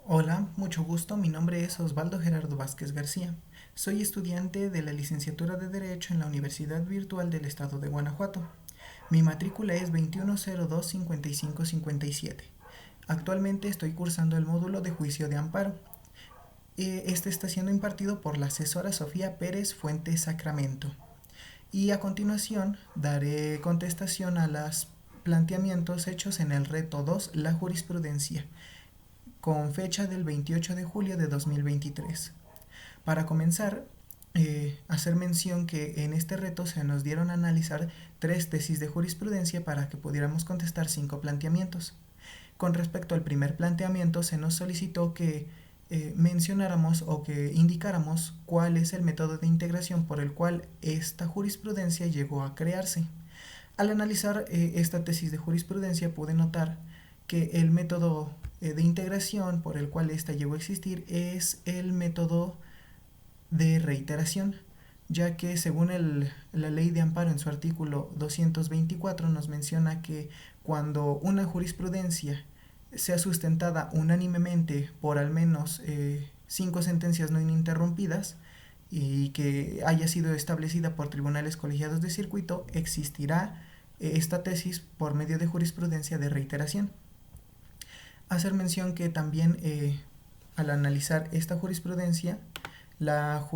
Hola, mucho gusto. Mi nombre es Osvaldo Gerardo Vázquez García. Soy estudiante de la licenciatura de Derecho en la Universidad Virtual del Estado de Guanajuato. Mi matrícula es 2102-5557. Actualmente estoy cursando el módulo de juicio de amparo. Este está siendo impartido por la asesora Sofía Pérez Fuentes Sacramento. Y a continuación daré contestación a los planteamientos hechos en el reto 2, la jurisprudencia, con fecha del 28 de julio de 2023. Para comenzar, hacer mención que en este reto se nos dieron a analizar 3 tesis de jurisprudencia para que pudiéramos contestar 5 planteamientos. Con respecto al primer planteamiento, se nos solicitó que mencionáramos o que indicáramos cuál es el método de integración por el cual esta jurisprudencia llegó a crearse. Al analizar esta tesis de jurisprudencia pude notar que el método de integración por el cual ésta llegó a existir es el método de reiteración, ya que según la ley de amparo en su artículo 224 nos menciona que cuando una jurisprudencia sea sustentada unánimemente por al menos 5 sentencias no ininterrumpidas y que haya sido establecida por tribunales colegiados de circuito, existirá esta tesis por medio de jurisprudencia de reiteración. Hacer mención que también al analizar esta jurisprudencia, la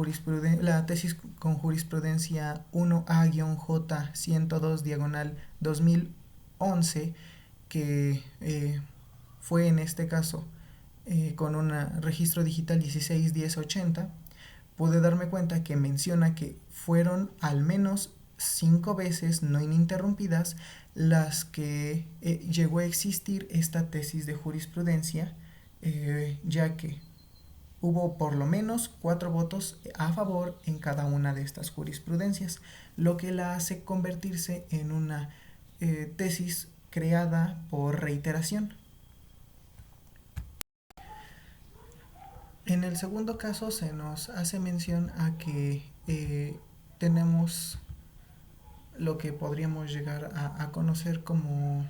tesis con jurisprudencia 1A-J 102 diagonal 2011, que fue en este caso con un registro digital 161080, pude darme cuenta que menciona que fueron al menos 5 veces no ininterrumpidas las que llegó a existir esta tesis de jurisprudencia, ya que hubo por lo menos 4 votos a favor en cada una de estas jurisprudencias, lo que la hace convertirse en una tesis creada por reiteración. En el segundo caso se nos hace mención a que tenemos lo que podríamos llegar a conocer como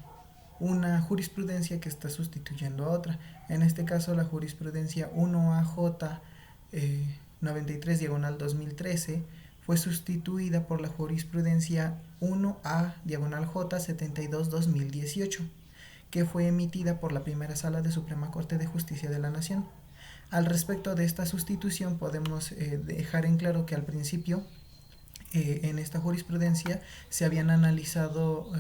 una jurisprudencia que está sustituyendo a otra. En este caso la jurisprudencia 1AJ 93 diagonal 2013 fue sustituida por la jurisprudencia 1A diagonal J 72 2018, que fue emitida por la primera sala de Suprema Corte de Justicia de la Nación. Al respecto de esta sustitución podemos dejar en claro que al principio en esta jurisprudencia se habían analizado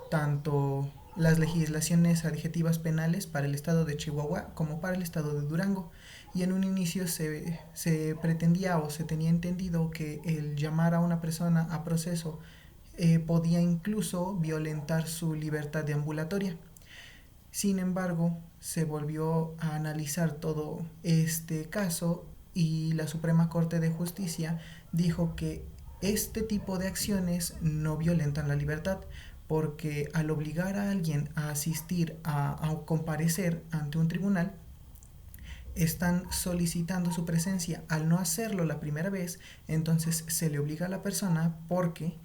tanto las legislaciones adjetivas penales para el estado de Chihuahua como para el estado de Durango, y en un inicio se pretendía o se tenía entendido que el llamar a una persona a proceso podía incluso violentar su libertad deambulatoria. Sin embargo, se volvió a analizar todo este caso y la Suprema Corte de Justicia dijo que este tipo de acciones no violentan la libertad, porque al obligar a alguien a asistir a comparecer ante un tribunal, están solicitando su presencia. Al no hacerlo la primera vez, entonces se le obliga a la persona porque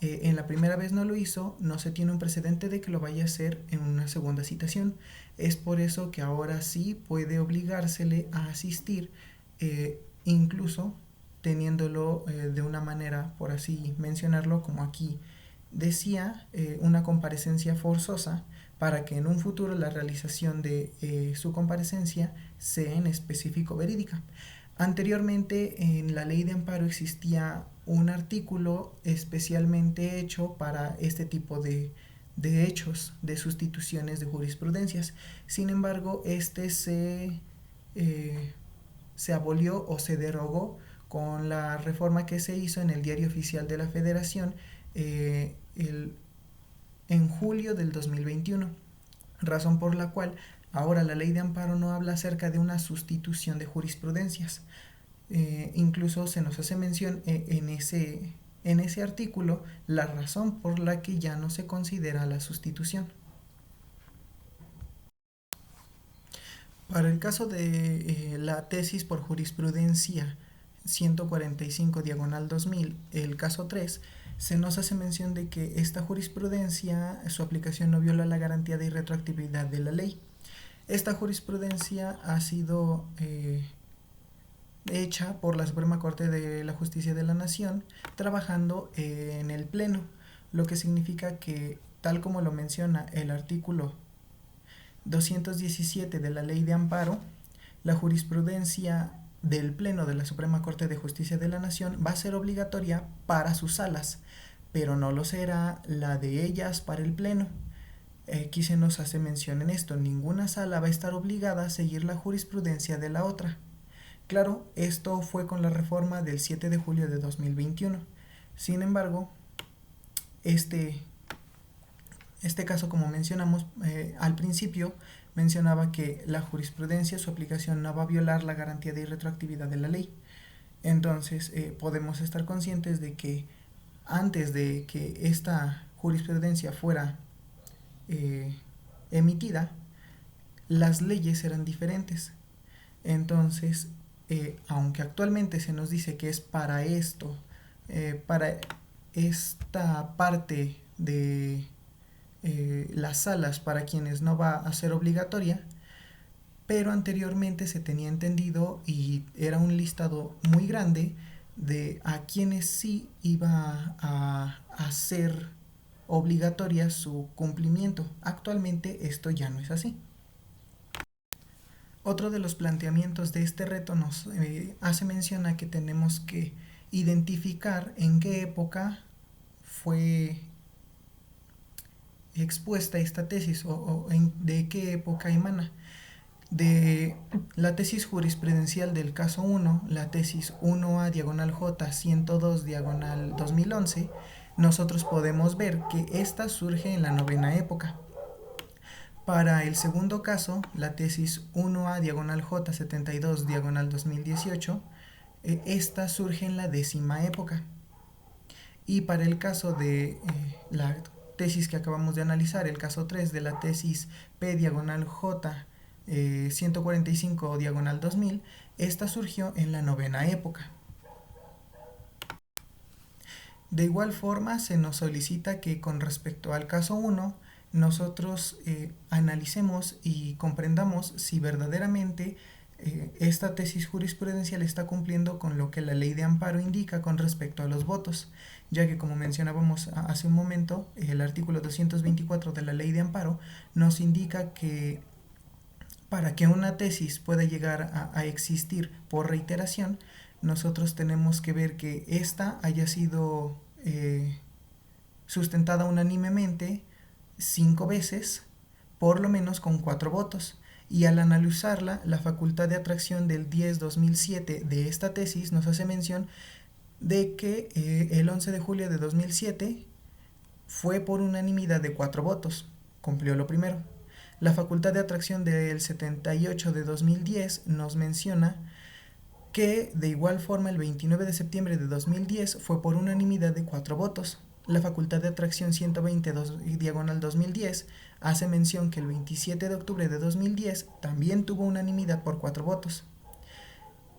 en la primera vez no lo hizo, no se tiene un precedente de que lo vaya a hacer en una segunda citación. Es por eso que ahora sí puede obligársele a asistir, incluso teniéndolo de una manera, por así mencionarlo, como aquí decía, una comparecencia forzosa, para que en un futuro la realización de su comparecencia sea en específico verídica. Anteriormente en la ley de amparo existía un artículo especialmente hecho para este tipo de hechos, de sustituciones de jurisprudencias. Sin embargo, se abolió o se derogó con la reforma que se hizo en el Diario Oficial de la Federación en julio del 2021, razón por la cual ahora la ley de amparo no habla acerca de una sustitución de jurisprudencias. Incluso se nos hace mención en ese artículo la razón por la que ya no se considera la sustitución. Para el caso de la tesis por jurisprudencia 145 diagonal 2000, el caso 3, se nos hace mención de que esta jurisprudencia, su aplicación no viola la garantía de irretroactividad de la ley. Esta jurisprudencia ha sido hecha por la Suprema Corte de la Justicia de la Nación trabajando en el Pleno, lo que significa que, tal como lo menciona el artículo 217 de la Ley de Amparo, la jurisprudencia del Pleno de la Suprema Corte de Justicia de la Nación va a ser obligatoria para sus salas, pero no lo será la de ellas para el Pleno. Aquí se nos hace mención en esto: ninguna sala va a estar obligada a seguir la jurisprudencia de la otra. Claro, esto fue con la reforma del 7 de julio de 2021. Sin embargo, este, este caso, como mencionamos al principio, mencionaba que la jurisprudencia, su aplicación no va a violar la garantía de irretroactividad de la ley. Entonces, podemos estar conscientes de que antes de que esta jurisprudencia fuera eh, emitida, las leyes eran diferentes. Entonces, aunque actualmente se nos dice que es para esto, para esta parte de las salas para quienes no va a ser obligatoria, pero anteriormente se tenía entendido y era un listado muy grande de a quienes sí iba a hacer obligatoria su cumplimiento. Actualmente esto ya no es así. Otro de los planteamientos de este reto nos hace mención a que tenemos que identificar en qué época fue expuesta esta tesis o de qué época emana. De la tesis jurisprudencial del caso 1, la tesis 1A diagonal J 102 diagonal 2011, nosotros podemos ver que esta surge en la novena época. Para el segundo caso, la tesis 1A diagonal J 72 diagonal 2018, esta surge en la décima época. Y para el caso de la tesis que acabamos de analizar, el caso 3 de la tesis P diagonal J 145 diagonal 2000, esta surgió en la novena época. De igual forma, se nos solicita que con respecto al caso 1, nosotros analicemos y comprendamos si verdaderamente esta tesis jurisprudencial está cumpliendo con lo que la ley de amparo indica con respecto a los votos, ya que, como mencionábamos hace un momento, el artículo 224 de la ley de amparo nos indica que para que una tesis pueda llegar a existir por reiteración, nosotros tenemos que ver que ésta haya sido sustentada unánimemente 5 veces, por lo menos con 4 votos. Y al analizarla, la facultad de atracción del 10-2007 de esta tesis nos hace mención de que el 11 de julio de 2007 fue por unanimidad de 4 votos. Cumplió lo primero. La facultad de atracción del 78 de 2010 nos menciona que de igual forma el 29 de septiembre de 2010 fue por unanimidad de 4 votos. La facultad de atracción 120 diagonal 2010 hace mención que el 27 de octubre de 2010 también tuvo unanimidad por 4 votos.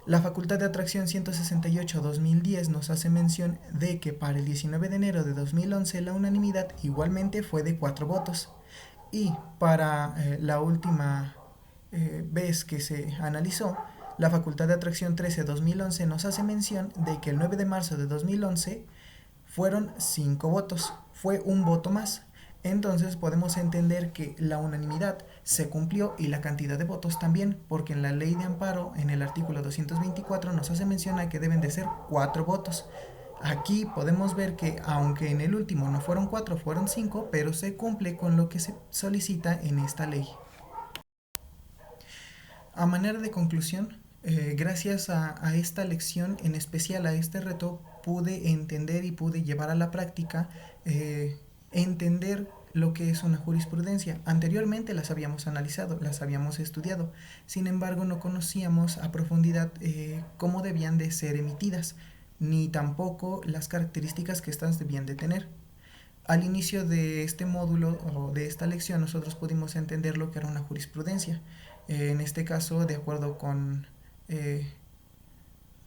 La facultad de atracción 168-2010 nos hace mención de que para el 19 de enero de 2011 la unanimidad igualmente fue de 4 votos. Y para la última vez que se analizó, la facultad de atracción 13-2011 nos hace mención de que el 9 de marzo de 2011 fueron 5 votos, fue un voto más. Entonces podemos entender que la unanimidad se cumplió y la cantidad de votos también, porque en la ley de amparo, en el artículo 224, nos hace mención a que deben de ser 4 votos. Aquí podemos ver que aunque en el último no fueron 4, fueron 5, pero se cumple con lo que se solicita en esta ley. A manera de conclusión, gracias a esta lección, en especial a este reto, pude entender y pude llevar a la práctica entender lo que es una jurisprudencia. Anteriormente las habíamos analizado, las habíamos estudiado, sin embargo no conocíamos a profundidad cómo debían de ser emitidas, ni tampoco las características que éstas debían de tener. Al inicio de este módulo o de esta lección nosotros pudimos entender lo que era una jurisprudencia. En este caso, de acuerdo con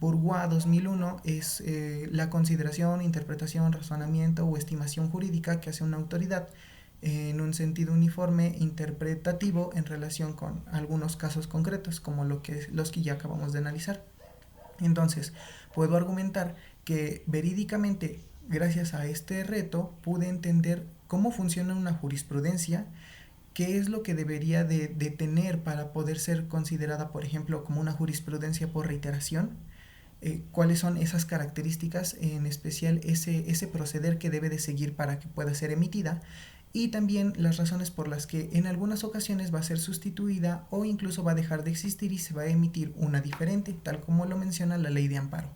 Bourgeois 2001, es la consideración, interpretación, razonamiento o estimación jurídica que hace una autoridad en un sentido uniforme interpretativo en relación con algunos casos concretos, como los que ya acabamos de analizar. Entonces, puedo argumentar que verídicamente, gracias a este reto, pude entender cómo funciona una jurisprudencia, qué es lo que debería de tener para poder ser considerada, por ejemplo, como una jurisprudencia por reiteración, cuáles son esas características, en especial ese proceder que debe de seguir para que pueda ser emitida, y también las razones por las que en algunas ocasiones va a ser sustituida o incluso va a dejar de existir y se va a emitir una diferente, tal como lo menciona la ley de amparo.